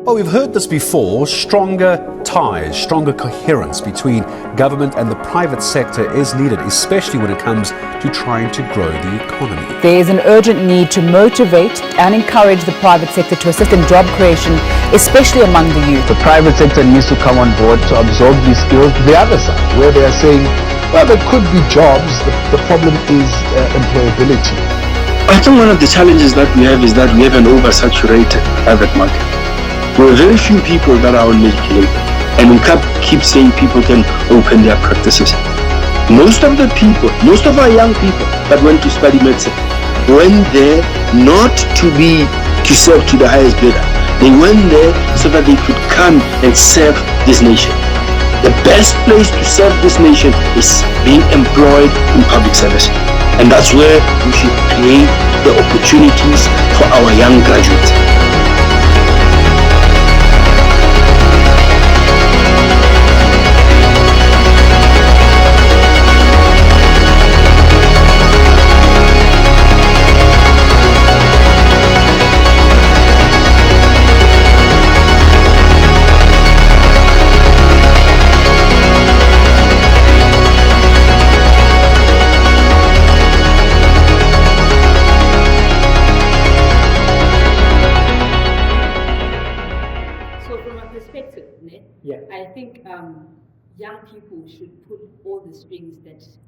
Well, we've heard this before. Stronger ties, stronger coherence between government and the private sector is needed, especially when it comes to trying to grow the economy. There is an urgent need to motivate and encourage the private sector to assist in job creation, especially among the youth. The private sector needs to come on board to absorb these skills. The other side, where they are saying, well, there could be jobs, the problem is employability. I think one of the challenges that we have is that we have an oversaturated private market. There are very few people that are on medical aid, and we can't keep saying people can open their practices. Most of the people, most of our young people that went to study medicine went there not to serve to the highest bidder. They went there so that they could come and serve this nation. The best place to serve this nation is being employed in public service. And that's where we should create the opportunities for our young graduates. I think young people should put all the strings that is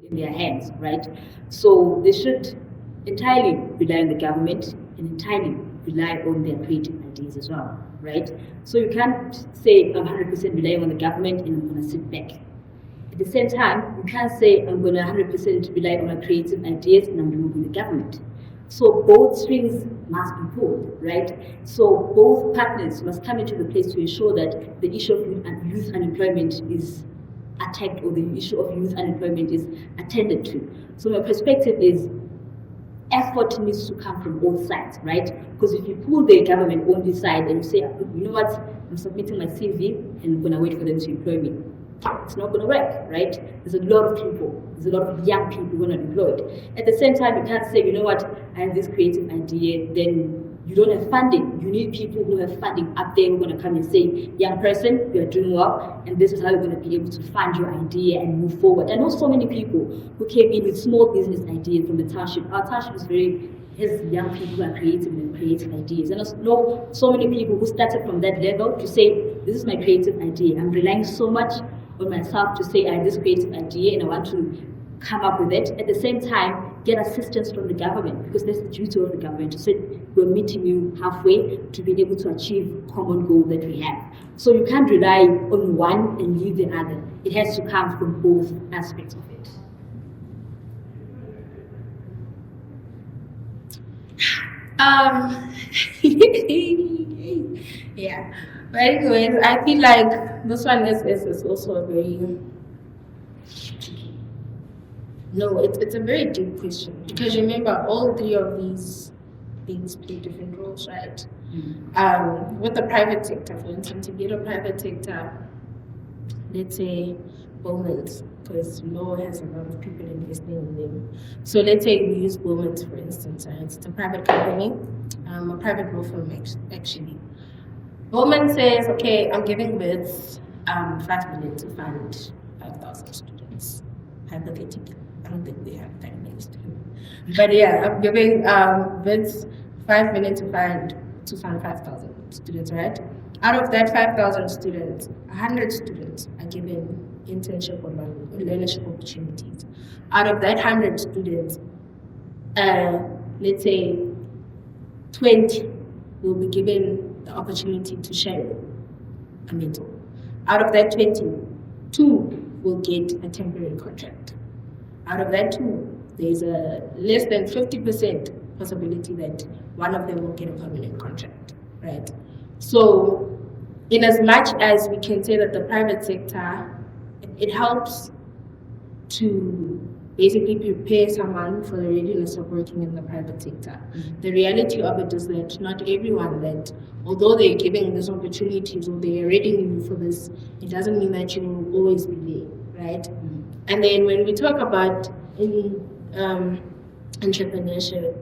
in their hands, right? So they should entirely rely on the government and entirely rely on their creative ideas as well, right? So you can't say I'm 100% relying on the government and I'm going to sit back. At the same time, you can't say I'm going to 100% rely on my creative ideas and I'm removing the government. So both strings must be pulled, right? So both partners must come into the place to ensure that the issue of youth unemployment is attacked or the issue of youth unemployment is attended to. So my perspective is effort needs to come from both sides, right? Because if you pull the government on this side and you say, you know what, I'm submitting my CV and I'm going to wait for them to employ me. It's not going to work, right? There's a lot of people, there's a lot of young people who are not employed. At the same time, you can't say, you know what, I have this creative idea, then you don't have funding. You need people who have funding up there who are going to come and say, young person, you are doing well, and this is how you're going to be able to fund your idea and move forward. I know so many people who came in with small business ideas from the township. Our township is has young people who are creative and creative ideas. And I know so many people who started from that level to say, this is my creative idea. I'm relying so much on myself to say I have this creative idea and I want to come up with it. At the same time, get assistance from the government, because that's the duty of the government to say we're meeting you halfway to be able to achieve common goal that we have. So you can't rely on one and leave the other. It has to come from both aspects of it. Yeah. But anyways, I feel like this one is also a very it's a very deep question, because remember all three of these things play different roles, right? Mm-hmm. With the private sector, for instance, to get a private sector, let's say Bowmans, because law has a lot of people investing in them. So let's say we use Bowmans, for instance, right? It's a private company, a private law firm actually. Bowman says, okay, I'm giving Wits 5 million to fund 5,000 students. Hypothetically, I don't think they have 5 million students. But yeah, I'm giving Wits 5 million to fund 5,000 students, right? Out of that 5,000 students, 100 students are given internship or learnership opportunities. Out of that 100 students, let's say 20 will be given the opportunity to share a mentor. Out of that 20, 2 will get a temporary contract. Out of that 2, there's a less than 50% possibility that one of them will get a permanent contract, right? So, in as much as we can say that the private sector, it helps to basically prepare someone for the readiness of working in the private sector. Mm-hmm. The reality of it is that not everyone that, although they're giving these opportunities or they're readying you for this, it doesn't mean that you will always be there, right? Mm-hmm. And then when we talk about entrepreneurship,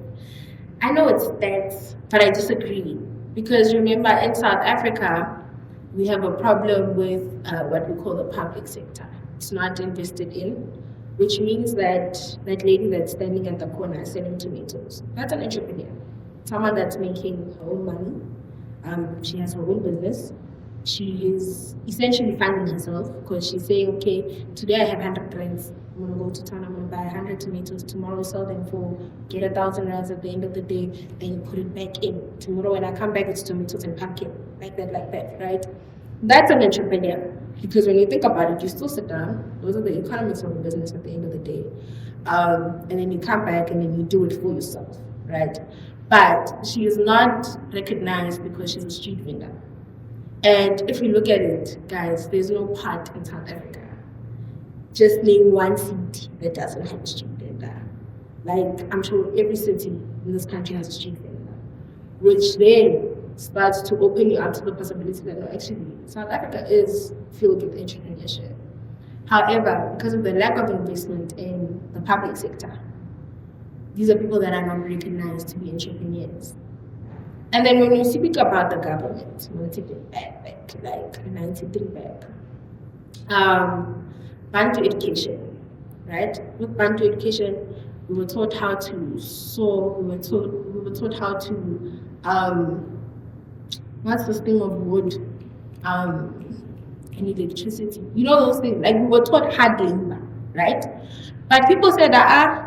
I know it's stats, but I disagree. Because remember, in South Africa, we have a problem with what we call the public sector. It's not invested in, which means that that lady that's standing at the corner selling tomatoes, that's an entrepreneur. Someone that's making her own money. She has her own business. She is essentially funding herself because she's saying, okay, today I have 100 rands. I'm going to go to town, I'm going to buy 100 tomatoes. Tomorrow sell them for, get 1,000 rands at the end of the day, then put it back in. Tomorrow when I come back, it's tomatoes and pumpkin, like that, right? That's an entrepreneur. Because when you think about it, you still sit down. Those are the economics of the business at the end of the day. And then you come back and then you do it for yourself, right? But she is not recognized because she's a street vendor. And if we look at it, guys, there's no part in South Africa. Just name one city that doesn't have a street vendor. Like, I'm sure every city in this country has a street vendor, which then starts to open you up to the possibility that, no, actually, South Africa is filled with entrepreneurship. However, because of the lack of investment in the public sector, these are people that are not recognized to be entrepreneurs. And then when you speak about the government, you want to take it back, like 93 back, Bantu education, right? With Bantu education, we were taught how to sew, we were taught how to, what's this thing of wood, and electricity, you know those things, like we were taught hard labor, right? But people said that,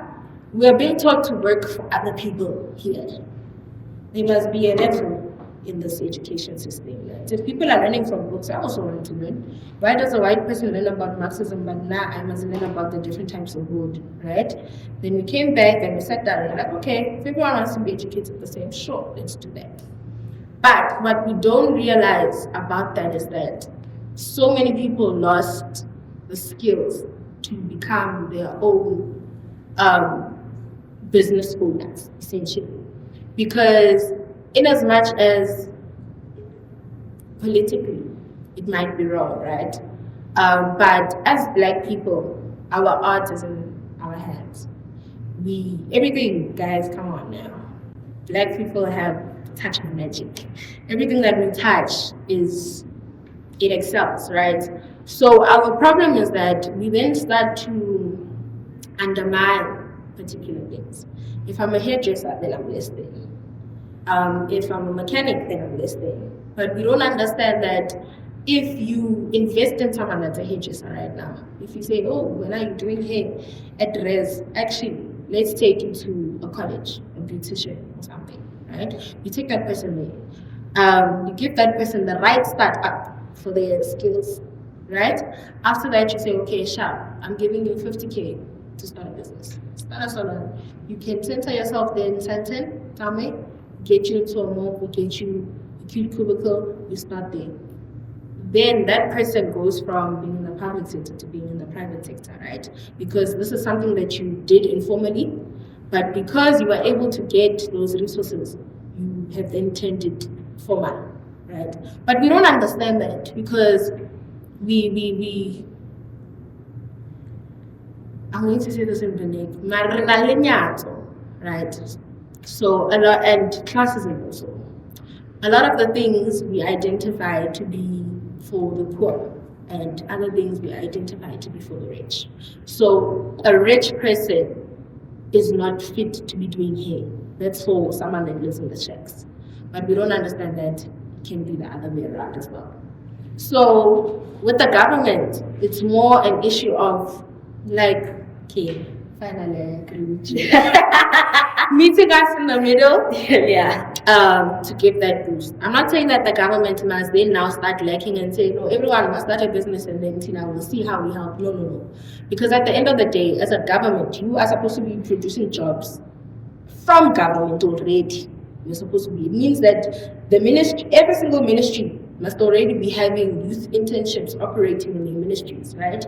we are being taught to work for other people here. There must be a level in this education system. Right? If people are learning from books, I also want to learn. Why does a white person learn about Marxism, but now I must learn about the different types of wood, right? Then we came back and we sat down and we're like, okay, if everyone wants to be educated the same, sure, let's do that. But what we don't realize about that is that so many people lost the skills to become their own business owners, essentially. Because in as much as politically it might be wrong, right? But as Black people, our art is in our hands. Everything, guys, come on now. Black people have a touch of magic. Everything that we touch it excels, right? So our problem is that we then start to undermine particular things. If I'm a hairdresser, then I'm listening. If I'm a mechanic, then I'm listening. But we don't understand that if you invest in someone that's a hairdresser right now, if you say, oh, when are you doing hair at Res? Actually, let's take you to a college, a beautician or something, right? You take that person there. You give that person the right start up for their skills, right? After that, you say, okay, sharp, I'm giving you 50K to start a business. Start a salon. You can center yourself there in Santon, Tame, get you into a mall, we get you a cute cubicle, you start there. Then that person goes from being in the public sector to being in the private sector, right? Because this is something that you did informally, but because you were able to get those resources, you have then turned it formal, right? But we don't understand that because I'm going to say this in Benin, right? So a lot, and classism also. A lot of the things we identify to be for the poor, and other things we identify to be for the rich. So a rich person is not fit to be doing hair. That's for someone that lives in the shacks. But we don't understand that it can be the other way around as well. So with the government, it's more an issue of like, okay, finally I agree with you. Meeting us in the middle, yeah, to give that boost. I'm not saying that the government must then now start lacking and say, no, everyone must start a business and then we'll see how we help. No. Because at the end of the day, as a government, you are supposed to be producing jobs from government already. You're supposed to be. It means that the ministry, every single ministry must already be having youth internships operating in their ministries, right?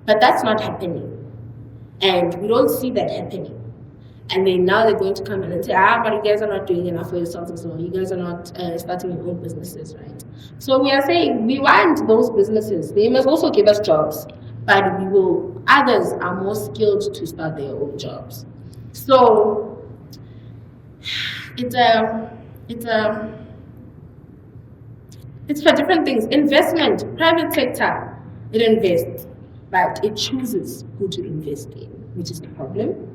But that's not happening. And we don't see that happening. And then now they're going to come in and say, but you guys are not doing enough for yourselves as well. You guys are not starting your own businesses, right? So we are saying we want those businesses. They must also give us jobs, but others are more skilled to start their own jobs. So it's a It's for different things. Investment, private sector, it invests, but it chooses who to invest in, which is the problem.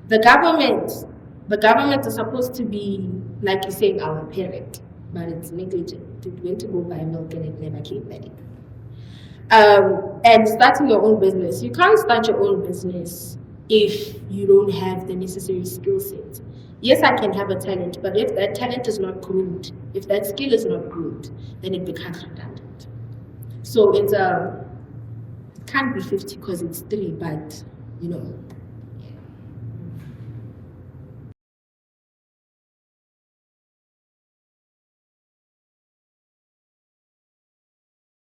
The government is supposed to be, like you're saying, our parent, but it's negligent. It went to go buy milk and it never came back. And starting your own business, you can't start your own business if you don't have the necessary skill set. Yes, I can have a talent, but if that talent is not groomed, if that skill is not groomed, then it becomes redundant. So it can't be 50 because it's 3, but